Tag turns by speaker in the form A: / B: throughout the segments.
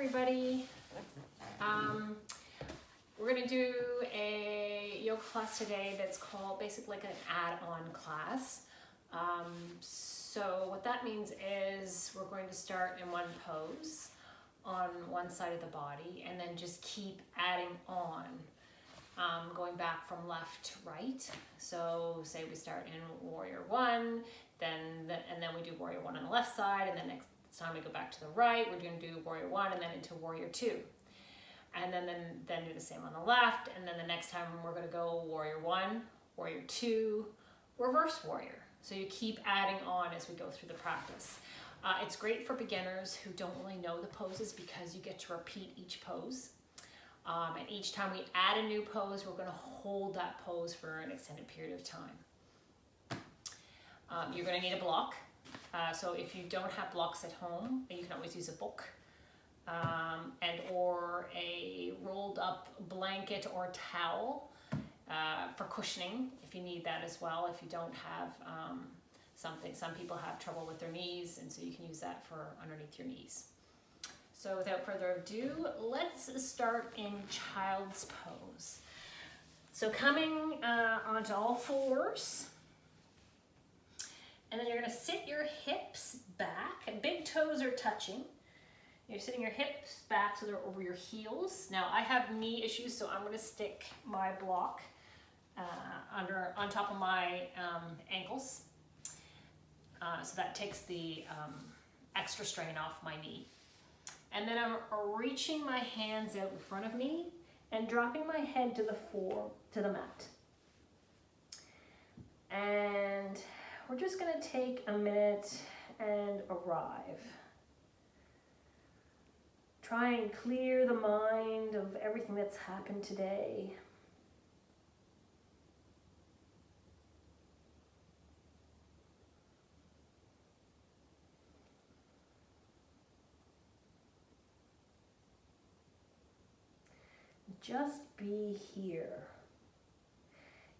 A: everybody. We're going to do a yoga class today that's called basically like an add-on class. So what that means is we're going to start in one pose on one side of the body and then just keep adding on, going back from left to right. So say we start in warrior one, and then we do warrior one on the left side, and then next time we go back to the right, we're going to do warrior one and then into warrior two. And then do the same on the left, and then the next time we're going to go warrior one, warrior two, reverse warrior. So you keep adding on as we go through the practice. It's great for beginners who don't really know the poses because you get to repeat each pose. And each time we add a new pose, we're going to hold that pose for an extended period of time. You're going to need a block. So if you don't have blocks at home, you can always use a book. Or a rolled up blanket or towel for cushioning if you need that as well. If you don't have something, some people have trouble with their knees, and so you can use that for underneath your knees. So without further ado, let's start in child's pose. So coming onto all fours, and then you're going to sit your hips back, and big toes are touching. You're sitting your hips back so they're over your heels. Now I have knee issues, so I'm going to stick my block on top of my ankles. So that takes the extra strain off my knee. And then I'm reaching my hands out in front of me and dropping my head to the mat. And we're just going to take a minute and arrive. Try and clear the mind of everything that's happened today. Just be here.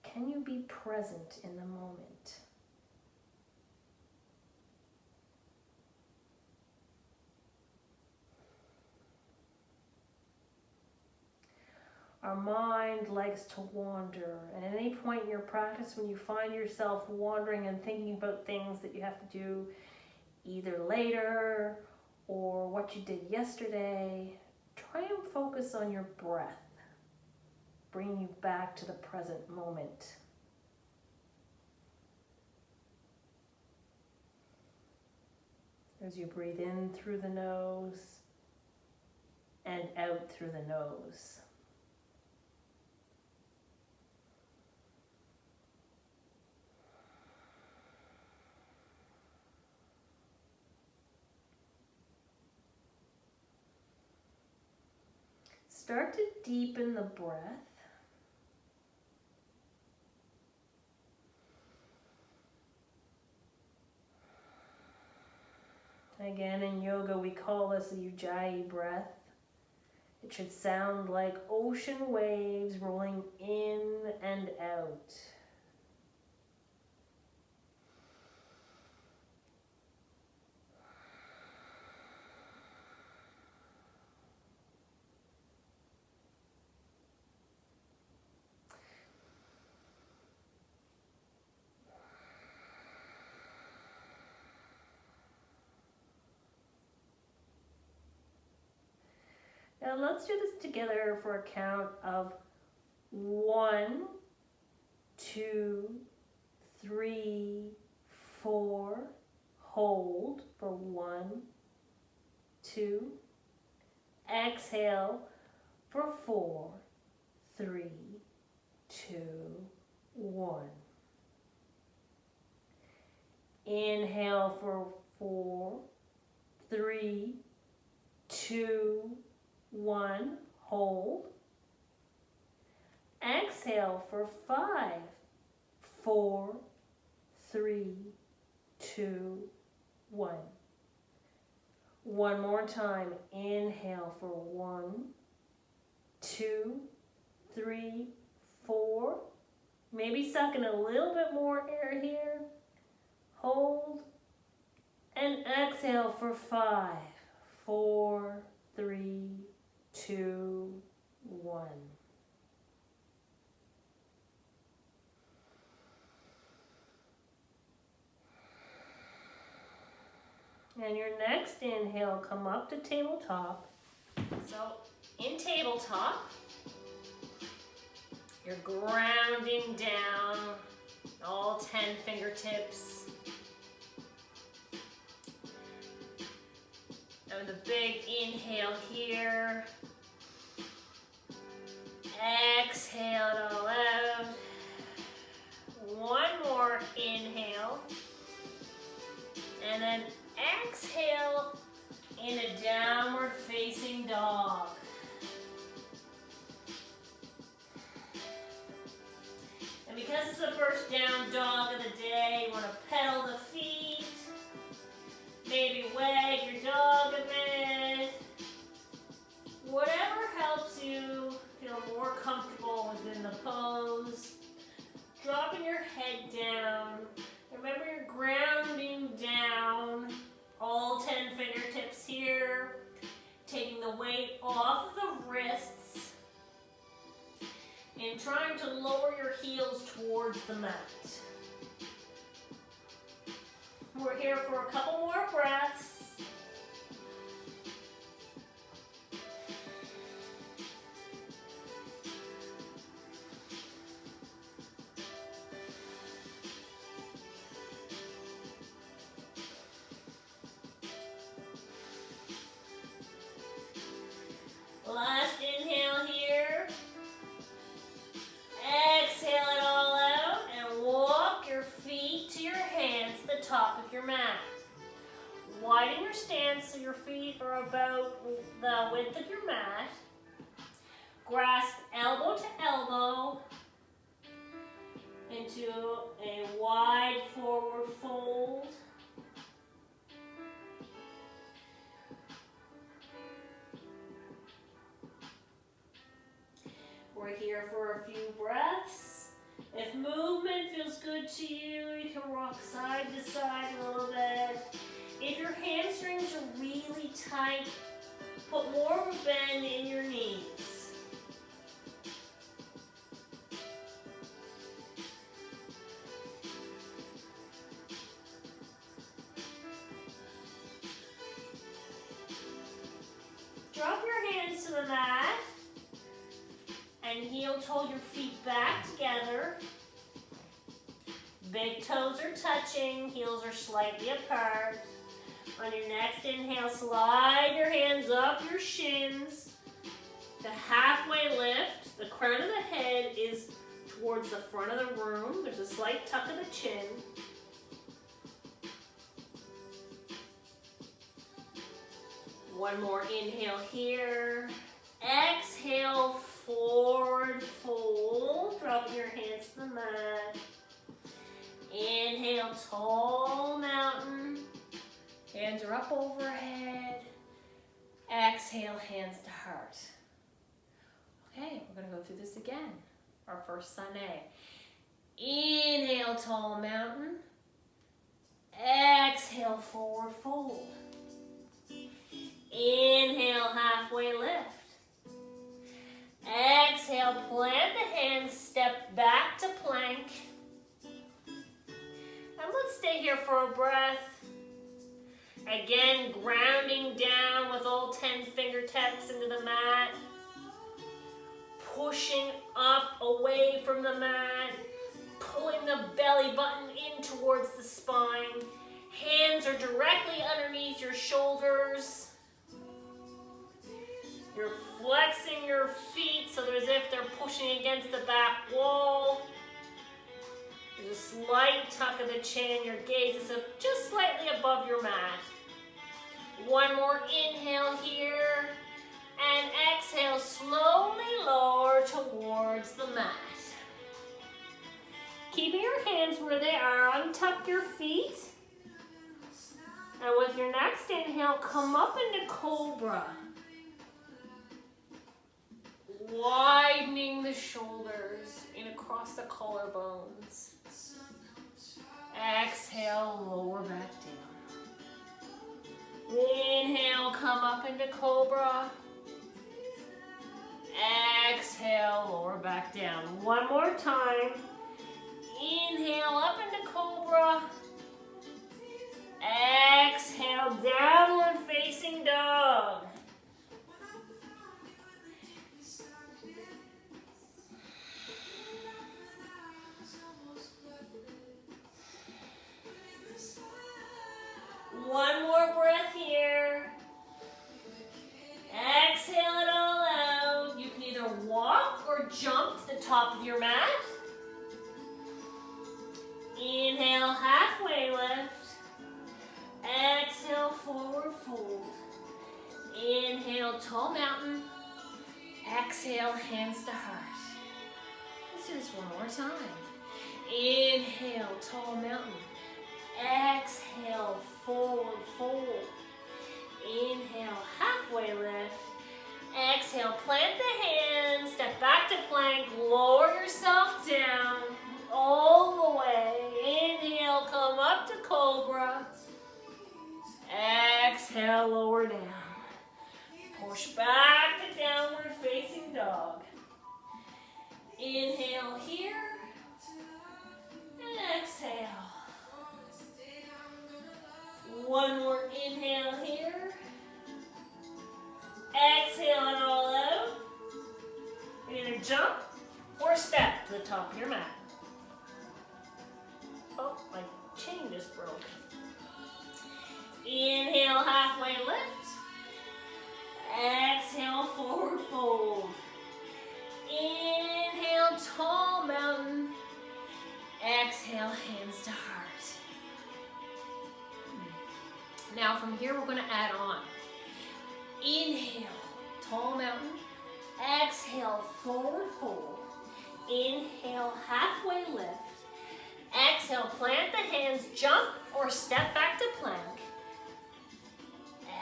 A: Can you be present in the moment? Our mind likes to wander, and at any point in your practice when you find yourself wandering and thinking about things that you have to do either later or what you did yesterday, try and focus on your breath, bringing you back to the present moment. As you breathe in through the nose and out through the nose. Start to deepen the breath. Again, in yoga, we call this a Ujjayi breath. It should sound like ocean waves rolling in and out. Now let's do this together for a count of 1, 2, 3, 4. Hold for 1, 2. Exhale for 4, 3, 2, 1. Inhale for 4, 3, 2, 1, hold. Exhale for 5, 4, 3, 2, 1. One more time. Inhale for 1, 2, 3, 4. Maybe suck in a little bit more air here. Hold. And exhale for 5, 4, 3,
B: And your next inhale, come up to tabletop.
A: So in tabletop, you're grounding down all 10 fingertips. And with a big inhale here. Exhale it all out. One more inhale. And then exhale in a downward facing dog. And because it's the first down dog of the day, you want to pedal the feet, maybe wag your dog a bit. Whatever helps you feel more comfortable within the pose. Dropping your head down. Remember, you're grounding down all 10 fingertips here. Taking the weight off of the wrists. And trying to lower your heels towards the mat. We're here for a couple more breaths. Last inhale here. Exhale it all out and walk your feet to your hands to the top of your mat. Widen your stance so your feet are about the width of your mat. Grasp elbow to elbow into a wide forward fold. We're here for a few breaths. If movement feels good to you, you can rock side to side a little bit. If your hamstrings are really tight, put more of a bend in your knees. Drop your hands to the mat. And heel toe your feet back together. Big toes are touching, heels are slightly apart. On your next inhale, slide your hands up your shins. The halfway lift, the crown of the head is towards the front of the room. There's a slight tuck of the chin. One more inhale here. Exhale, forward fold. Drop your hands to the mat. Inhale, tall mountain. Hands are up overhead. Exhale, hands to heart. Okay, we're going to go through this again. Our first Sunday. Inhale, tall mountain. Exhale, forward fold. Inhale, halfway lift. Exhale, plant the hands, step back to plank. And let's stay here for a breath. Again, grounding down with all 10 fingertips into the mat. Pushing up away from the mat. Pulling the belly button in towards the spine. Hands are directly underneath your shoulders. You're flexing your feet so as if they're pushing against the back wall. There's a slight tuck of the chin. Your gaze is just slightly above your mat. One more inhale here. And exhale, slowly lower towards the mat. Keeping your hands where they are, untuck your feet. And with your next inhale, come up into Cobra. Widening the shoulders in across the collarbones. Exhale, lower back down. Inhale, come up into Cobra. Exhale, lower back down. One more time. Inhale, up into Cobra.
B: Exhale, downward facing dog. One more breath here. Exhale it all out. You can either walk or jump to the top of your mat. Inhale, halfway lift. Exhale, forward fold. Inhale, tall mountain. Exhale, hands to heart. Let's do this one more time. Inhale, tall mountain. Exhale, forward fold. Inhale, halfway lift. Exhale, plant the hands, step back to plank, lower yourself down all the way. Inhale, come up to cobra. Exhale, lower down. Push back to downward facing dog. Inhale here. And exhale. One more inhale here. Exhale it all out. Either jump or step to the top of your mat. Oh, my chain just broke. Inhale, halfway lift. Exhale, forward fold. Inhale, tall mountain. Exhale, hands to heart. Now from here, we're going to add on. Inhale, tall mountain. Exhale, forward fold. Inhale, halfway lift. Exhale, plant the hands, jump or step back to plank.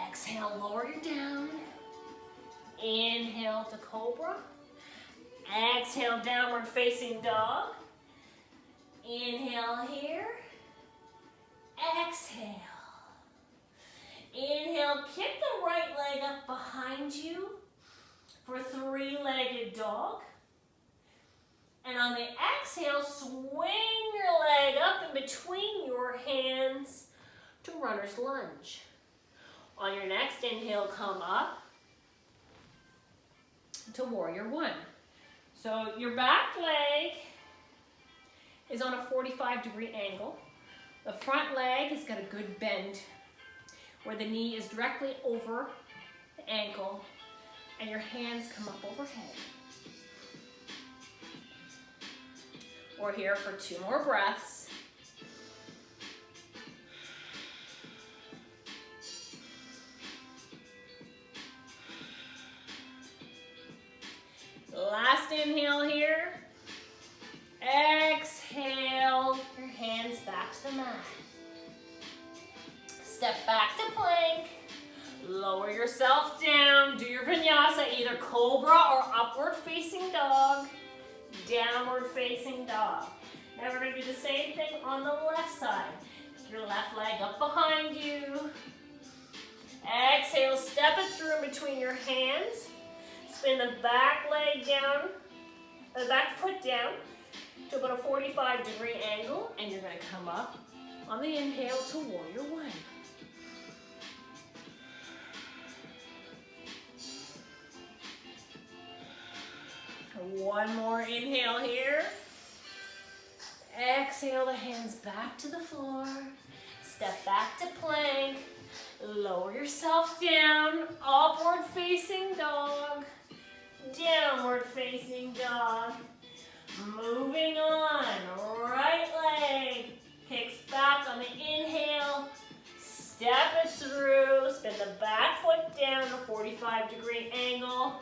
B: Exhale, lower you down. Inhale to cobra. Exhale, downward facing dog. Inhale here. Exhale. Inhale, kick the right leg up behind you for three-legged dog. And on the exhale, swing your leg up in between your hands to runner's lunge. On your next inhale, come up to warrior one. So your back leg is on a 45-degree angle. The front leg has got a good bend where the knee is directly over the ankle and your hands come up overhead. We're here for 2 more breaths. Last inhale here. Exhale, your hands back to the mat. Step back to plank. Lower yourself down. Do your vinyasa, either cobra or upward facing dog. Downward facing dog. Now we're going to do the same thing on the left side. Keep your left leg up behind you. Exhale, step it through in between your hands. Spin the back leg down, the back foot down to about a 45-degree angle, and you're going to come up on the inhale to warrior one. One more inhale here. Exhale the hands back to the floor. Step back to plank. Lower yourself down. Upward facing dog. Downward facing dog. Moving on. Right leg kicks back on the inhale. Step it through. Spin the back foot down to a 45-degree angle.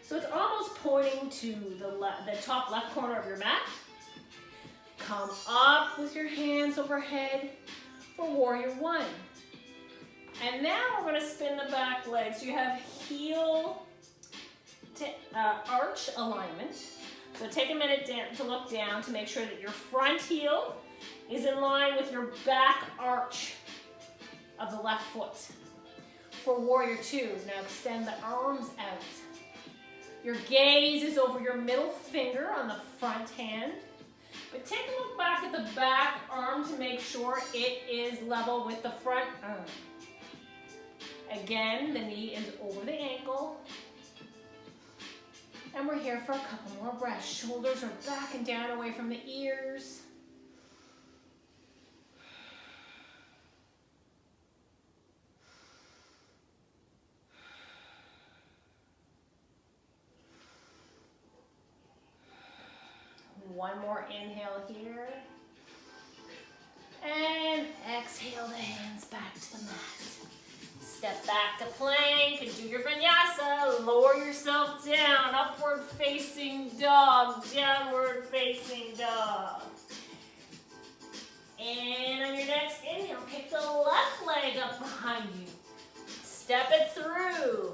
B: So it's almost pointing to the top left corner of your mat. Come up with your hands overhead for warrior one. And now we're going to spin the back leg. So you have heel to arch alignment. So take a minute to look down to make sure that your front heel is in line with your back arch of the left foot. For warrior two, now extend the arms out. Your gaze is over your middle finger on the front hand. But take a look back at the back arm to make sure it is level with the front arm. Again, the knee is over the ankle. And we're here for a couple more breaths. Shoulders are back and down away from the ears. One more inhale here. And exhale the hands back to the mat. Step back to plank and do your vinyasa. Lower yourself down, upward facing dog, downward facing dog. And on your next inhale, kick the left leg up behind you. Step it through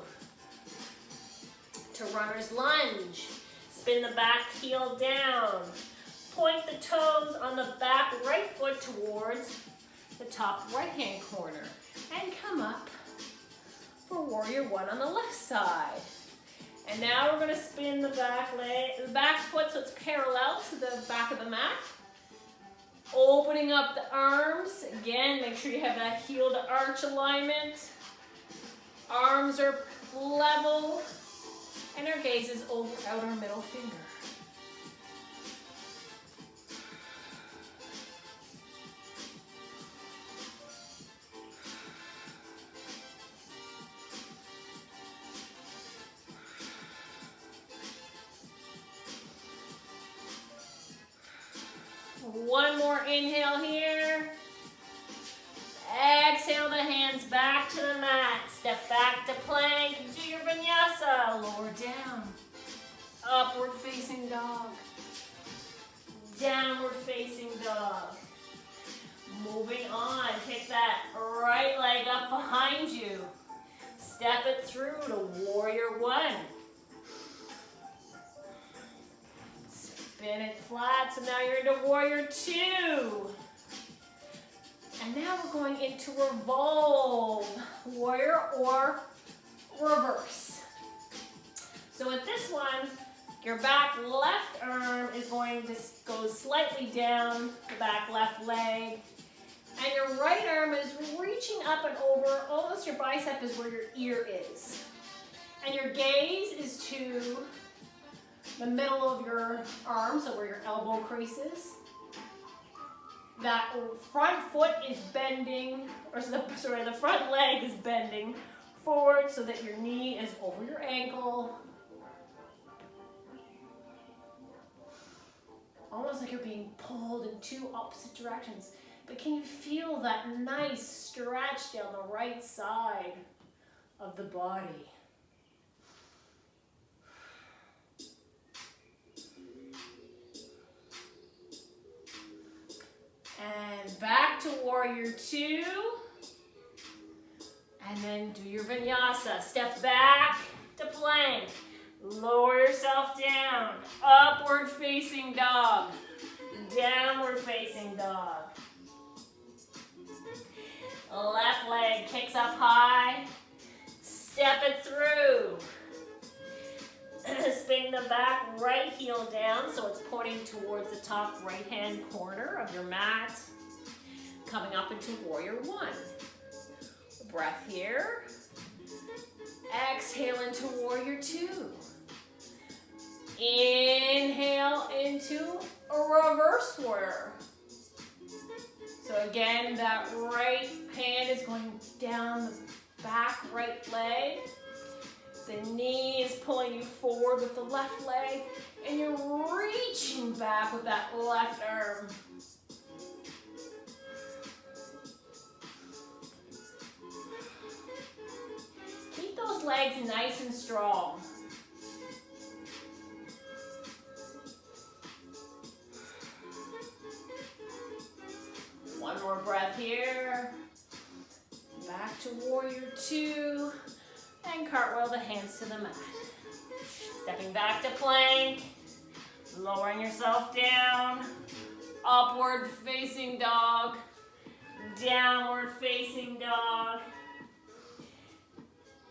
B: to runner's lunge. Spin the back heel down. Point the toes on the back right foot towards the top right hand corner. And come up for warrior one on the left side. And now we're going to spin the back leg, the back foot so it's parallel to the back of the mat. Opening up the arms. Again, make sure you have that heel to arch alignment. Arms are level. And our gaze is over out our middle finger. One more inhale here. Exhale the hands back to the mat. Step back to plank. Do your vinyasa. Lower down. Upward facing dog. Downward facing dog. Moving on. Kick that right leg up behind you. Step it through to warrior one. Spin it flat, so now you're into warrior two. And now we're going into revolve, warrior or reverse. So with this one, your back left arm is going to go slightly down the back left leg. And your right arm is reaching up and over, almost your bicep is where your ear is. And your gaze is to the middle of your arm, so where your elbow creases. That front foot is bending, or the front leg is bending forward so that your knee is over your ankle. Almost like you're being pulled in two opposite directions. But can you feel that nice stretch down the right side of the body? And back to warrior two. And then do your vinyasa. Step back to plank. Lower yourself down. Upward facing dog. Downward facing dog. Left leg kicks up high. Step it through. Spin the back right heel down so it's pointing towards the top right hand corner of your mat. Coming up into warrior one. Breath here. Exhale into warrior two. Inhale into a reverse warrior. So again, that right hand is going down the back right leg. The knee is pulling you forward with the left leg, and you're reaching back with that left arm. Keep those legs nice and strong. One more breath here. Back to warrior two. And cartwheel the hands to the mat. Stepping back to plank. Lowering yourself down. Upward facing dog. Downward facing dog.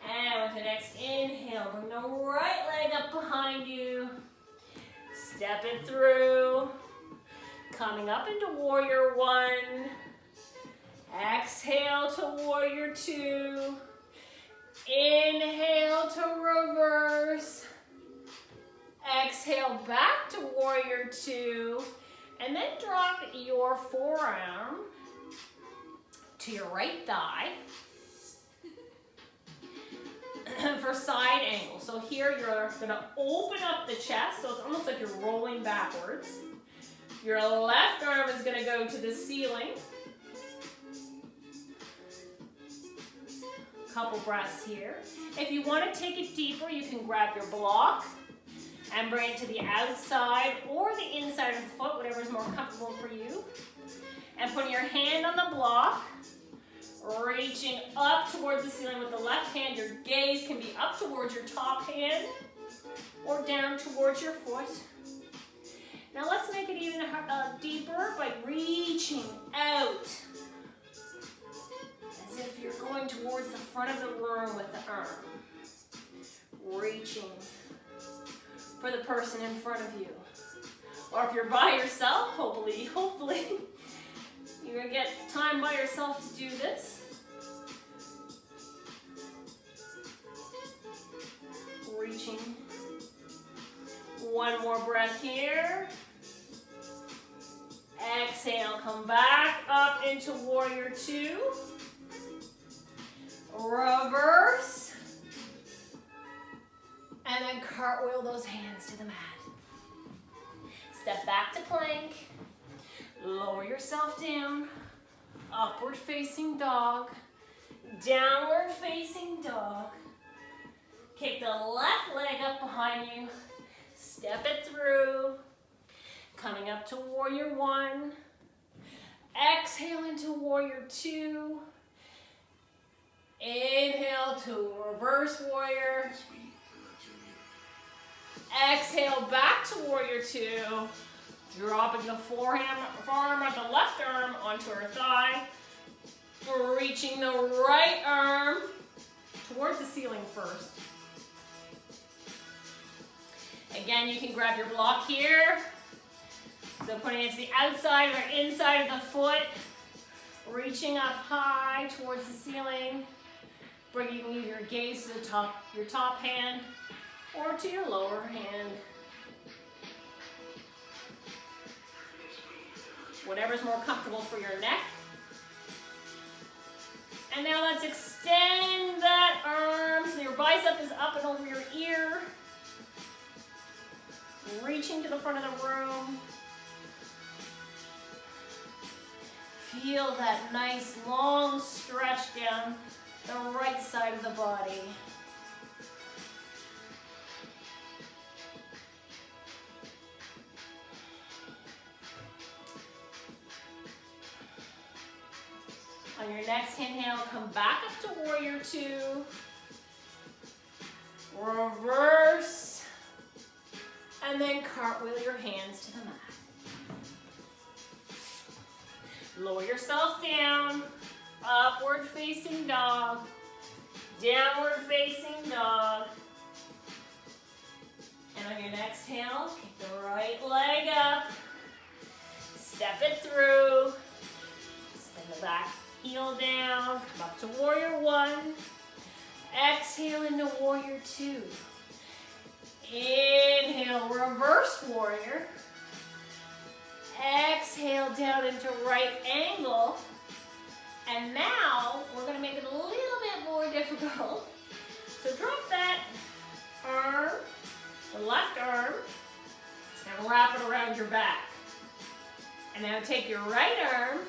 B: And with the next inhale, bring the right leg up behind you. Step it through. Coming up into warrior one. Exhale to warrior two. Inhale to reverse. Exhale back to warrior two. And then drop your forearm to your right thigh for side angle. So here you're gonna open up the chest, so it's almost like you're rolling backwards. Your left arm is gonna go to the ceiling. Couple breaths here. If you want to take it deeper, you can grab your block and bring it to the outside or the inside of the foot, whatever is more comfortable for you. And putting your hand on the block, reaching up towards the ceiling with the left hand. Your gaze can be up towards your top hand or down towards your foot. Now let's make it even deeper by reaching out as if you're going towards the front of the room with the arm. Reaching for the person in front of you. Or if you're by yourself, hopefully, you're gonna get time by yourself to do this. Reaching. One more breath here. Exhale, come back up into warrior two. Reverse. And then cartwheel those hands to the mat. Step back to plank. Lower yourself down. Upward facing dog. Downward facing dog. Kick the left leg up behind you. Step it through. Coming up to warrior one. Exhale into warrior two. Inhale to reverse warrior. Exhale back to warrior two. Dropping the forearm of the left arm onto her thigh. Reaching the right arm towards the ceiling first. Again, you can grab your block here. So putting it to the outside or inside of the foot. Reaching up high towards the ceiling. Bringing your gaze to the top, your top hand or to your lower hand. Whatever's more comfortable for your neck. And now let's extend that arm so your bicep is up and over your ear. Reaching to the front of the room. Feel that nice long stretch down the right side of the body. On your next inhale, come back up to warrior two. Reverse. And then cartwheel your hands to the mat. Lower yourself down. Upward facing dog. Downward facing dog. And on your next exhale, kick the right leg up. Step it through. Send the back heel down. Come up to warrior one. Exhale into warrior two. Inhale, reverse warrior. Exhale down into right angle. And now we're going to make it a little bit more difficult. So drop that arm, the left arm, and wrap it around your back. And now take your right arm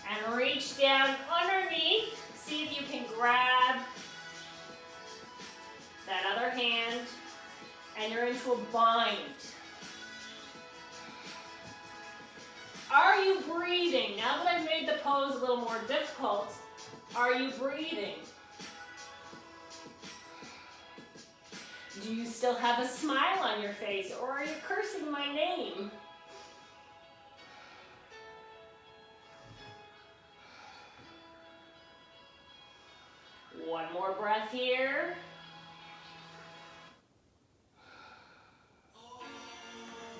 B: and reach down underneath. See if you can grab that other hand, and you're into a bind. Are you breathing? Now that I've made the pose a little more difficult, are you breathing? Do you still have a smile on your face, or are you cursing my name? One more breath here.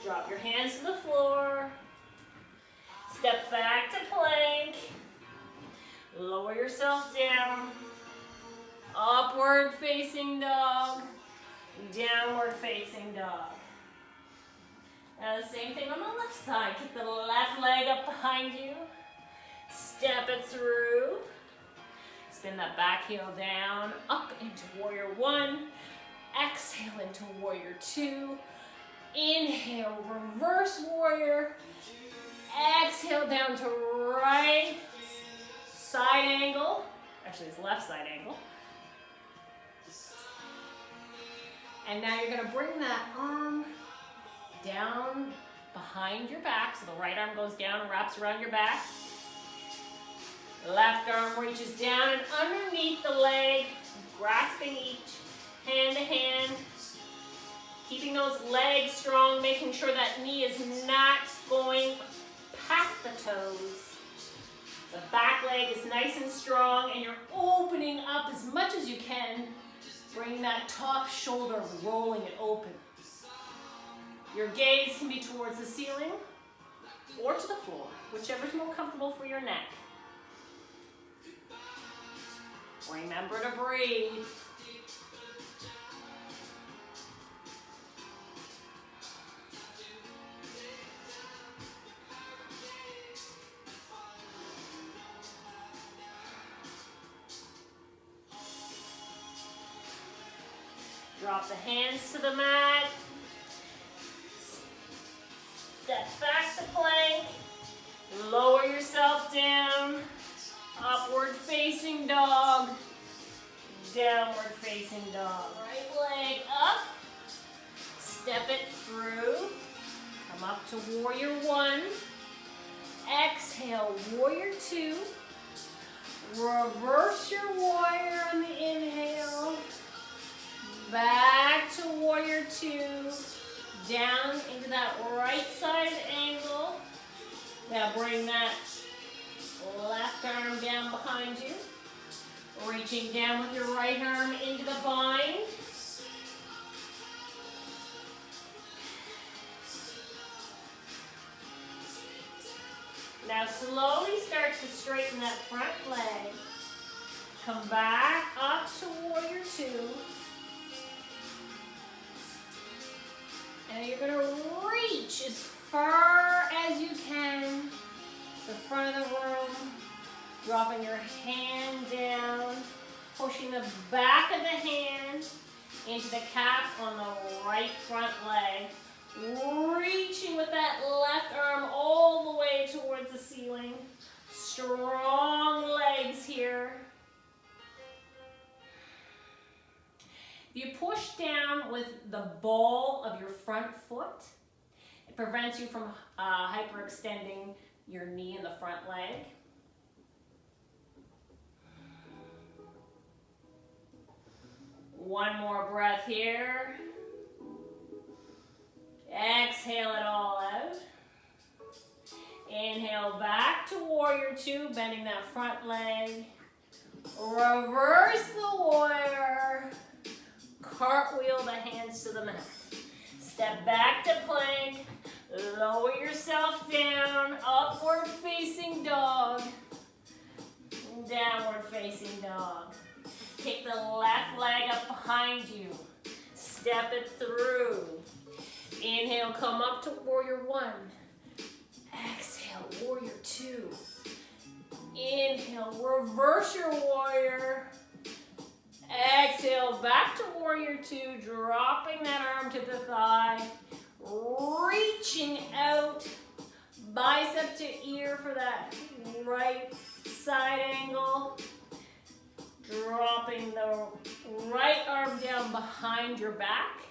B: Drop your hands to the floor. Step back to plank. Lower yourself down. Upward facing dog. Downward facing dog. Now the same thing on the left side. Kick the left leg up behind you. Step it through. Spin that back heel down, up into warrior one. Exhale into warrior two. Inhale, reverse warrior. Exhale down to right side angle. Actually, it's left side angle. And now you're gonna bring that arm down behind your back. So the right arm goes down and wraps around your back. Left arm reaches down and underneath the leg, grasping each hand to hand. Keeping those legs strong, making sure that knee is not going past the toes. The back leg is nice and strong and you're opening up as much as you can. Bring that top shoulder, rolling it open. Your gaze can be towards the ceiling or to the floor, whichever is more comfortable for your neck. Remember to breathe. Drop the hands to the mat. Step back to plank. Lower yourself down. Upward facing dog. Downward facing dog. Right leg up. Step it through. Come up to warrior one. Exhale, warrior two. Reverse your warrior on the inhale. Back to warrior two. Down into that right side angle. Now bring that left arm down behind you. Reaching down with your right arm into the bind. Now slowly start to straighten that front leg. Come back up to warrior two. And you're gonna reach as far as you can to the front of the room, dropping your hand down, pushing the back of the hand into the calf on the right front leg, reaching with that left arm all the way towards the ceiling. Strong legs here. You push down with the ball of your front foot. It prevents you from hyperextending your knee in the front leg. One more breath here. Exhale it all out. Inhale back to warrior two, bending that front leg. Reverse the warrior. Cartwheel the hands to the mat. Step back to plank. Lower yourself down. Upward facing dog. Downward facing dog. Take the left leg up behind you. Step it through. Inhale, come up to warrior one. Exhale, warrior two. Inhale, reverse your warrior. Exhale, back to warrior two, dropping that arm to the thigh, reaching out, bicep to ear for that right side angle, dropping the right arm down behind your back,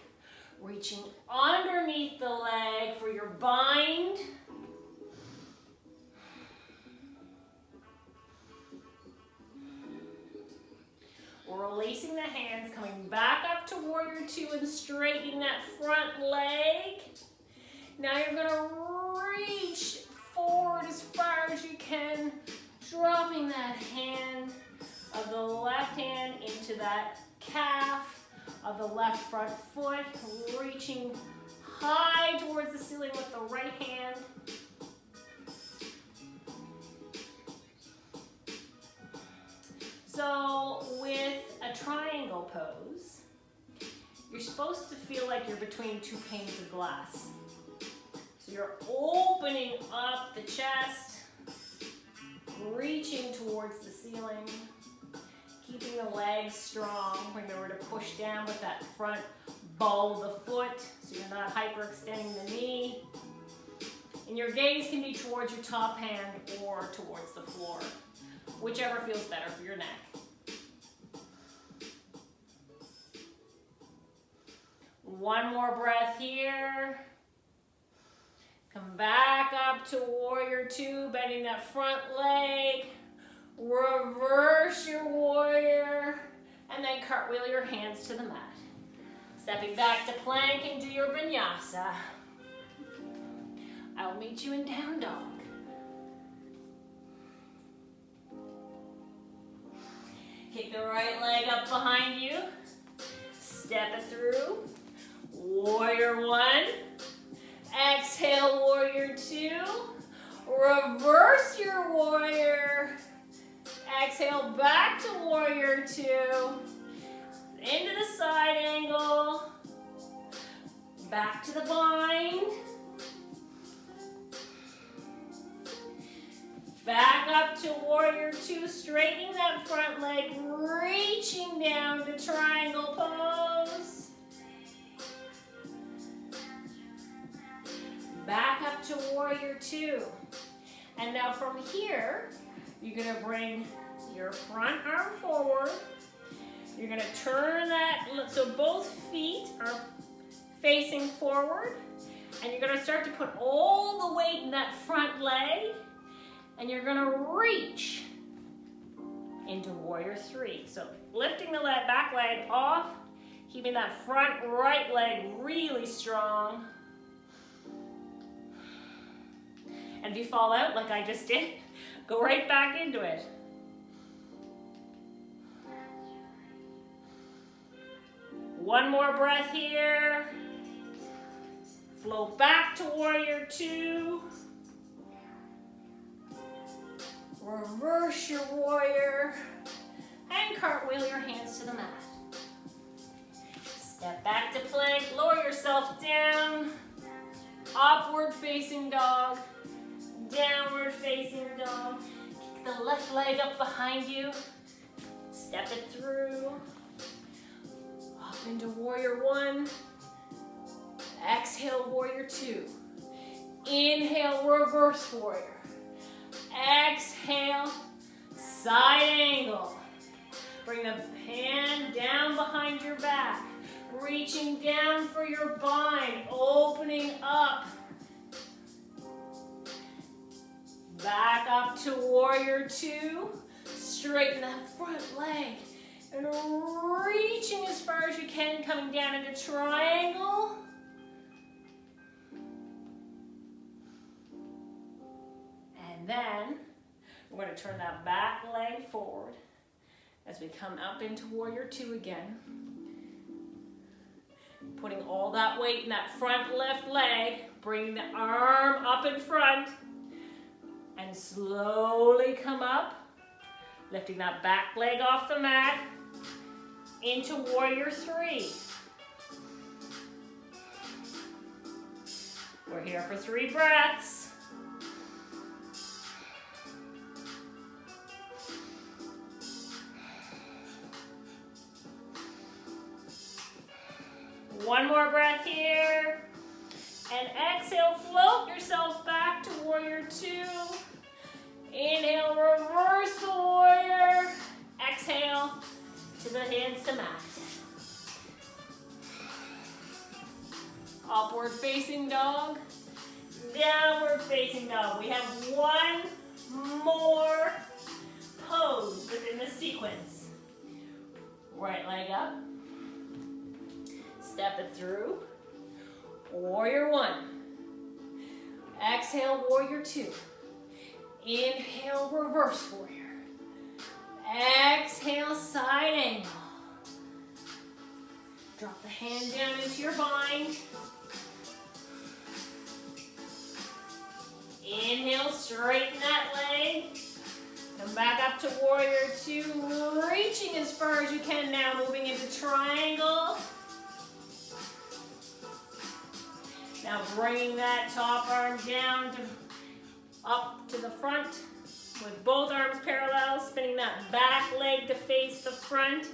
B: reaching underneath the leg for your bind. Releasing the hands, coming back up to warrior two and straightening that front leg. Now you're gonna reach forward as far as you can, dropping that hand of the left hand into that calf of the left front foot, reaching high towards the ceiling with the right hand. triangle pose, you're supposed to feel like you're between two panes of glass. So you're opening up the chest, reaching towards the ceiling, keeping the legs strong. Remember to push down with that front ball of the foot so you're not hyperextending the knee. And your gaze can be towards your top hand or towards the floor, whichever feels better for your neck. One more breath here. Come back up to warrior two, bending that front leg. Reverse your warrior, and then cartwheel your hands to the mat. Stepping back to plank and do your vinyasa. I'll meet you in down dog. Kick the right leg up behind you. Step it through. Warrior one. Exhale, warrior two. Reverse your warrior. Exhale, back to warrior two. Into the side angle. Back to the bind. Back up to warrior two, straightening that front leg, reaching down to triangle pose. Back up to warrior two. And now from here, you're gonna bring your front arm forward. You're gonna turn that, so both feet are facing forward. And you're gonna start to put all the weight in that front leg. And you're gonna reach into warrior three. So lifting the back leg off, keeping that front right leg really strong. And if you fall out like I just did, go right back into it. One more breath here. Float back to warrior two. Reverse your warrior and cartwheel your hands to the mat. Step back to plank, lower yourself down. Upward facing dog, downward facing dog. Kick the left leg up behind you. Step it through. Up into warrior one. Exhale, warrior two. Inhale, reverse warrior. Exhale, side angle. Bring the hand down behind your back. Reaching down for your bind, opening up. Back up to warrior two. Straighten that front leg. And reaching as far as you can, coming down into triangle. And then we're going to turn that back leg forward as we come up into warrior two again. Putting all that weight in that front left leg, bringing the arm up in front, and slowly come up, lifting that back leg off the mat into warrior three. We're here for 3 breaths. One more breath here. And exhale, float yourself back to warrior two. Inhale, reverse the warrior. Exhale, to the hands to mat. Upward facing dog. Downward facing dog. We have one more pose within the sequence. Right leg up. Step it through. Warrior one. Exhale, warrior two. Inhale, reverse warrior. Exhale, side angle. Drop the hand down into your bind. Inhale, straighten that leg. Come back up to warrior two, reaching as far as you can now, moving into triangle. Now bringing that top arm down up to the front with both arms parallel, spinning that back leg to face the front.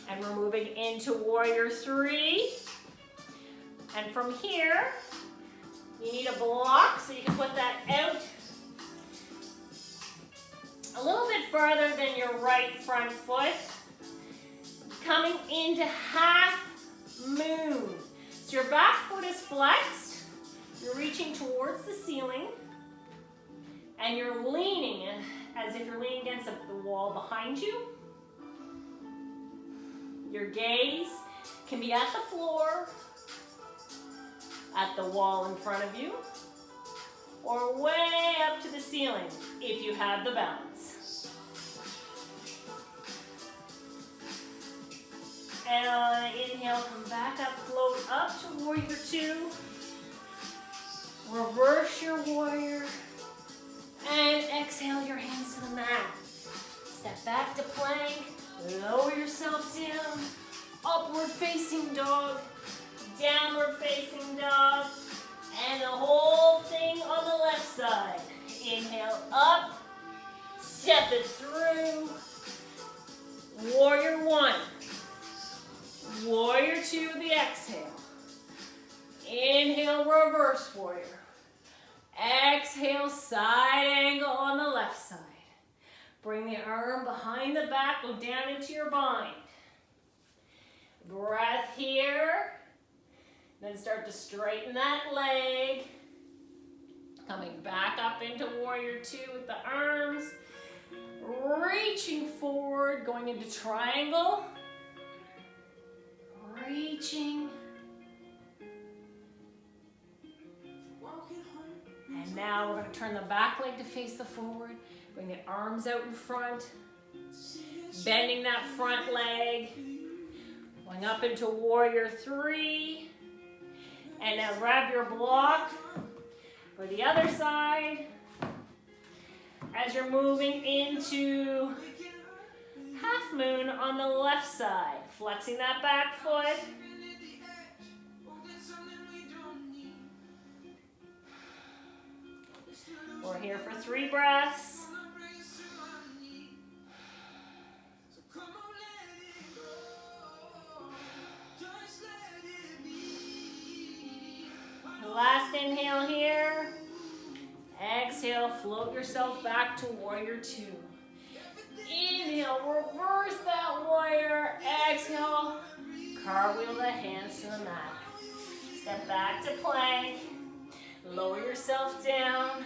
B: And we're moving into warrior three. And from here, you need a block so you can put that out a little bit farther than your right front foot. Coming into half moon. So your back foot is flexed. You're reaching towards the ceiling. And you're leaning as if you're leaning against the wall behind you. Your gaze can be at the floor, at the wall in front of you, or way up to the ceiling if you have the balance. And on an inhale, come back up, float up to warrior two. Reverse your warrior. And exhale your hands to the mat. Step back to plank. Lower yourself down. Upward facing dog. Downward facing dog. And the whole thing on the left side. Inhale up. Step it through. Warrior one. Warrior two, the exhale. Inhale, reverse warrior. Exhale, side angle on the left side. Bring the arm behind the back, go down into your bind. Breath here. Then start to straighten that leg. Coming back up into warrior two with the arms. Reaching forward, going into triangle. Reaching. And now we're going to turn the back leg to face the forward. Bring the arms out in front. Bending that front leg. Going up into warrior three. And now grab your block for the other side. As you're moving into half moon on the left side. Flexing that back foot. We're here for 3 breaths. Last inhale here. Exhale, float yourself back to warrior two. Inhale, reverse that warrior. Exhale, cartwheel the hands to the mat. Step back to plank. Lower yourself down.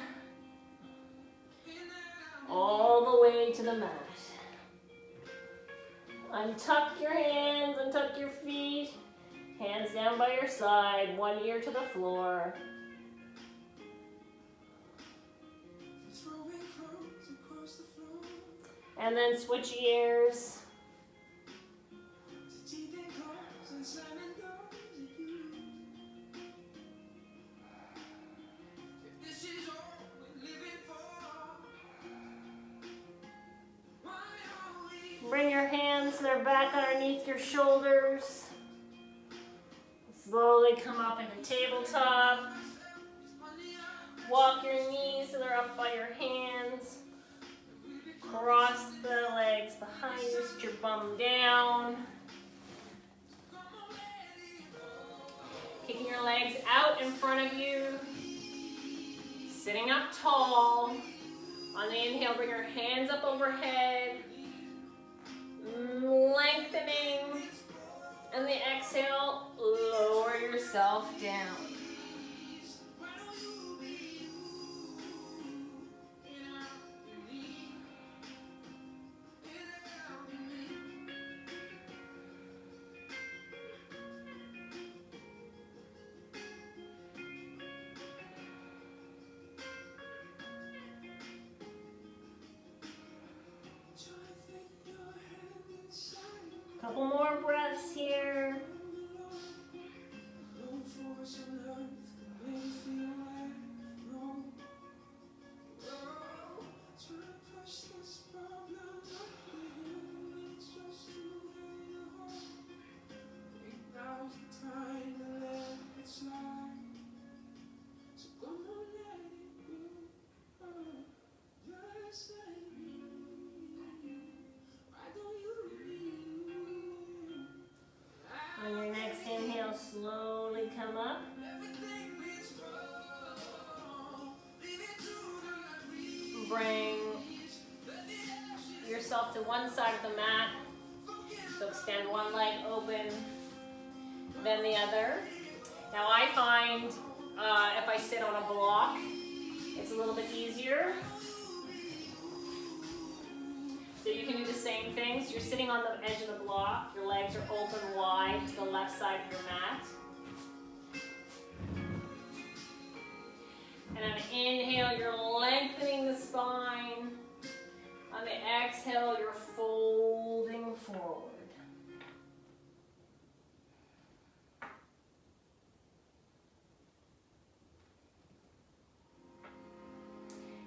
B: All the way to the mat. Untuck your hands, untuck your feet. Hands down by your side, one ear to the floor. And then switch ears. Bring your hands to their back underneath your shoulders. Slowly come up into tabletop. Walk your knees so they're up by your hands. Cross the legs behind you, sit your bum down. Kicking your legs out in front of you. Sitting up tall. On the inhale, bring your hands up overhead. Lengthening. And the exhale, lower yourself down. Couple more breaths here. bring yourself to one side of the mat. So extend one leg open, then the other. Now I find if I sit on a block, it's a little bit easier. So you can do the same thing. So you're sitting on the edge of the block, your legs are open wide to the left side of your mat. And on the inhale, you're lengthening the spine. On the exhale, you're folding forward.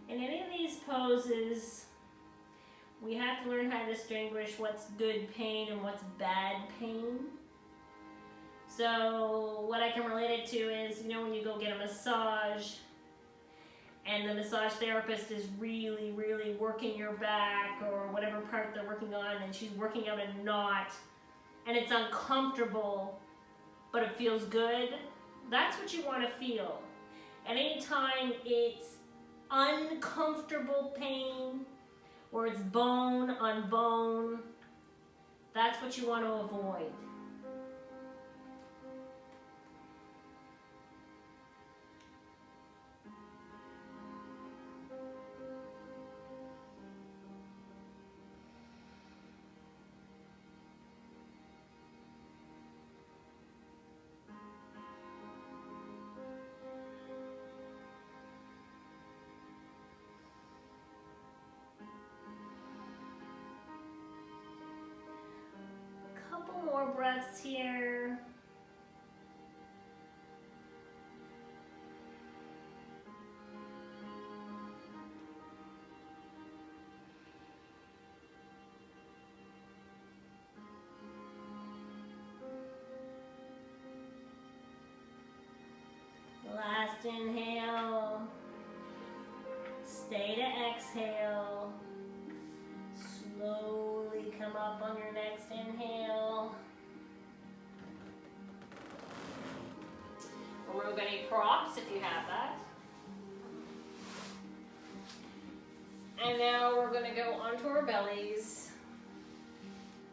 B: In any of these poses, we have to learn how to distinguish what's good pain and what's bad pain. So what I can relate it to is, you know, when you go get a massage and the massage therapist is really, really working your back or whatever part they're working on, and she's working out a knot and it's uncomfortable, but it feels good. That's what you want to feel. And anytime it's uncomfortable pain, or it's bone on bone, that's what you want to avoid. Couple more breaths here. Last inhale. Stay to exhale. Slowly come up on your next inhale. Remove any props if you have that. And now we're going to go onto our bellies.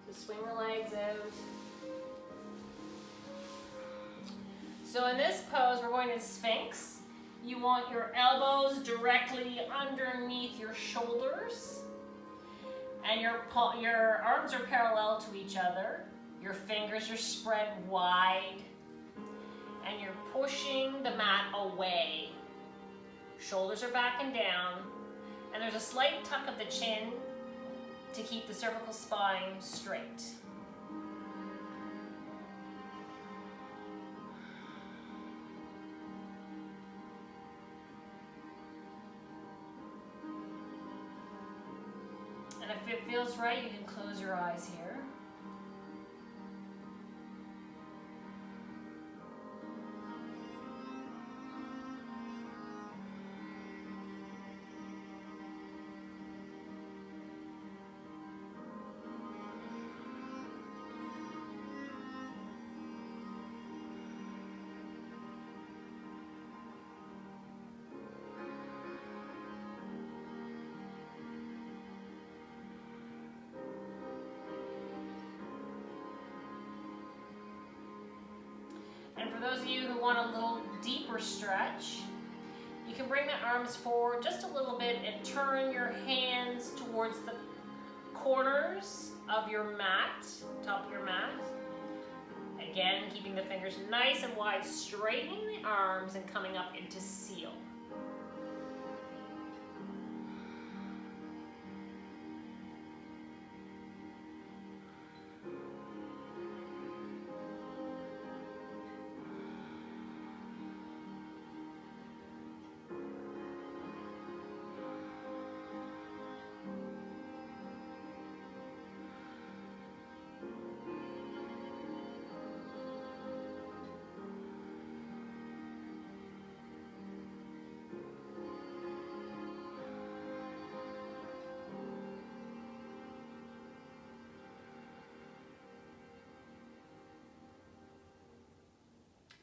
B: Just swing the legs out. So in this pose, we're going to Sphinx. You want your elbows directly underneath your shoulders. And your arms are parallel to each other. Your fingers are spread wide. And you're pushing the mat away. Shoulders are back and down. And there's a slight tuck of the chin to keep the cervical spine straight. And if it feels right, you can close your eyes here. And for those of you who want a little deeper stretch, you can bring the arms forward just a little bit and turn your hands towards the corners of your mat, top of your mat. Again, keeping the fingers nice and wide, straightening the arms and coming up into seal.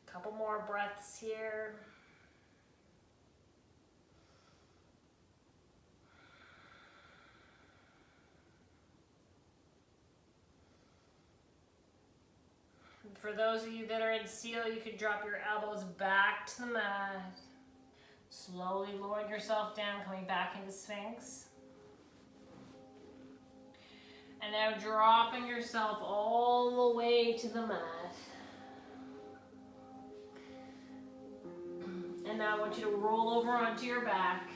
B: Couple more breaths here. For those of you that are in seal, you can drop your elbows back to the mat. Slowly lowering yourself down, coming back into Sphinx. And now dropping yourself all the way to the mat. And now I want you to roll over onto your back.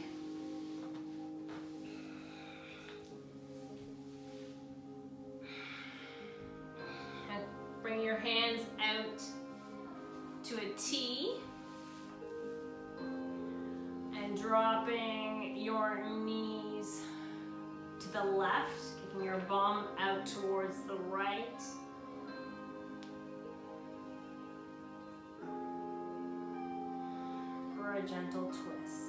B: And bring your hands out to a T. And dropping your knees to the left, kicking your bum out towards the right. For a gentle twist.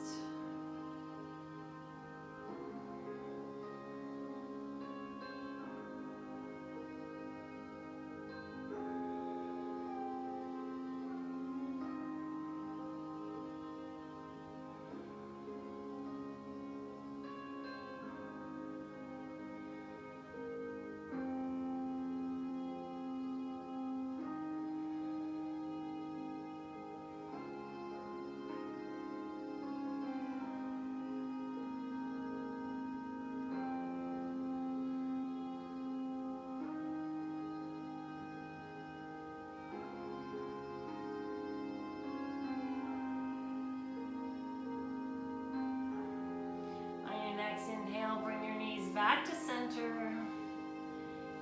B: Inhale, bring your knees back to center.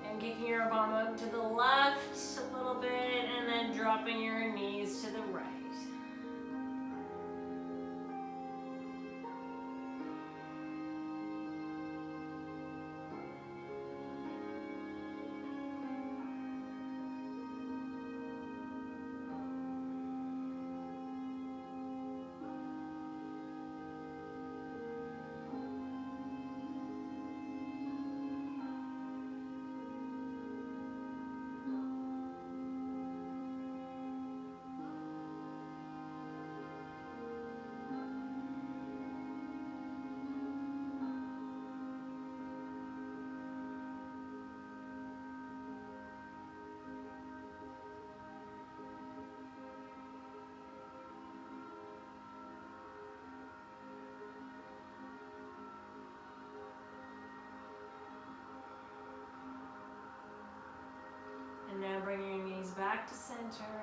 B: And kicking your bum out to the left a little bit, and then dropping your knees to the right. And now bring your knees back to center.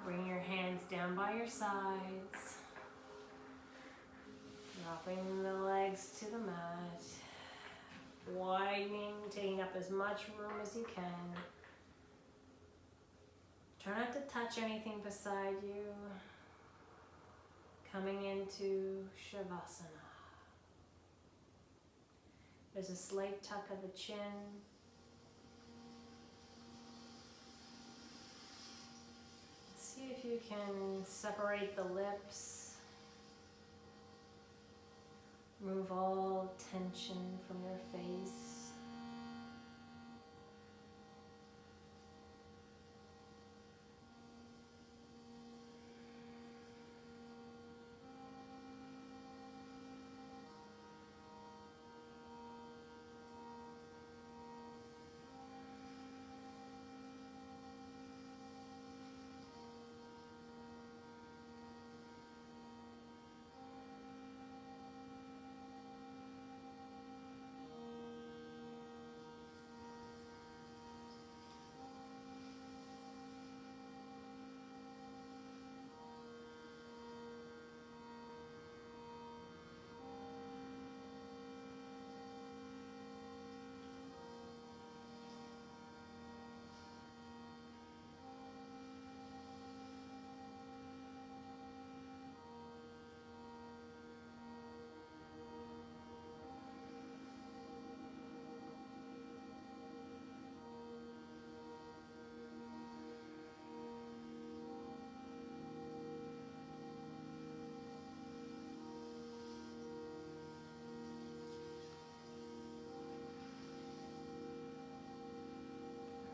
B: Bring your hands down by your sides. Dropping the legs to the mat. Widening, taking up as much room as you can. Try not to touch anything beside you. Coming into Shavasana. There's a slight tuck of the chin. See if you can separate the lips. Remove all tension from your face.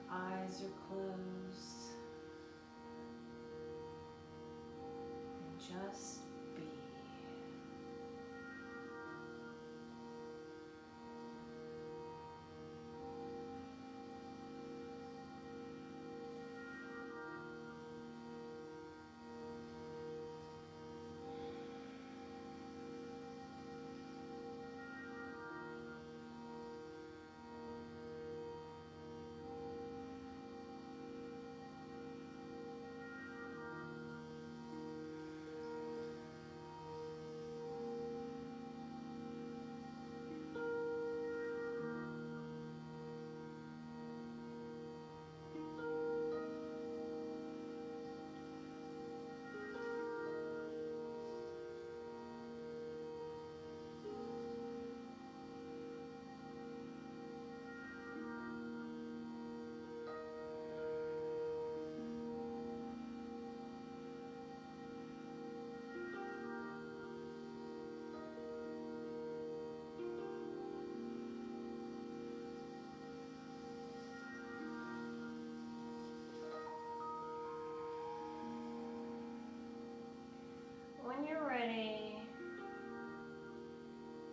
B: Eyes are closed. And just be.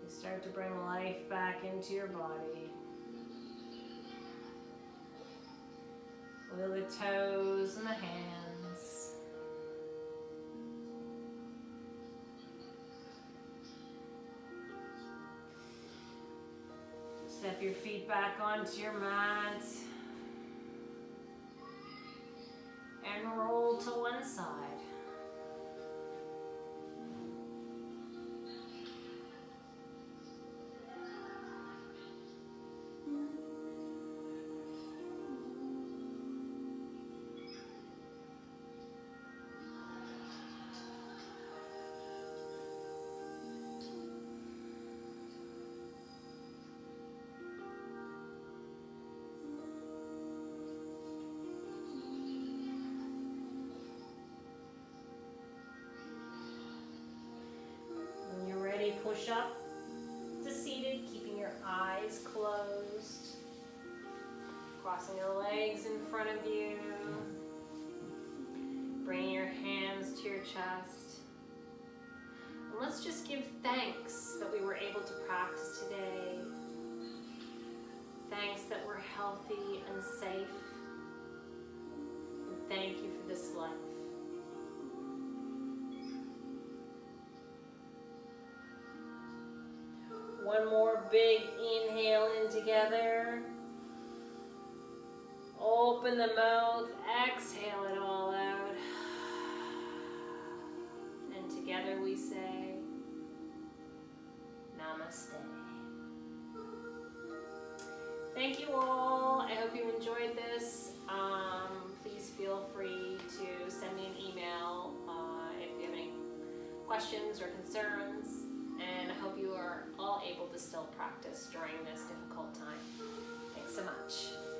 B: You start to bring life back into your body. Wiggle the toes and the hands. Step your feet back onto your mat. And roll to one side. When you're ready, push up to seated, keeping your eyes closed. Crossing your legs in front of you. Bringing your hands to your chest. And let's just give thanks that we were able to practice today. Thanks that we're healthy and safe. And thank you for this life. One more big inhale in together. Open the mouth, exhale it all out. And together we say, Namaste. Thank you all. I hope you enjoyed this. Please feel free to send me an email if you have any questions or concerns. And I hope you are all able to still practice during this difficult time. Thanks so much.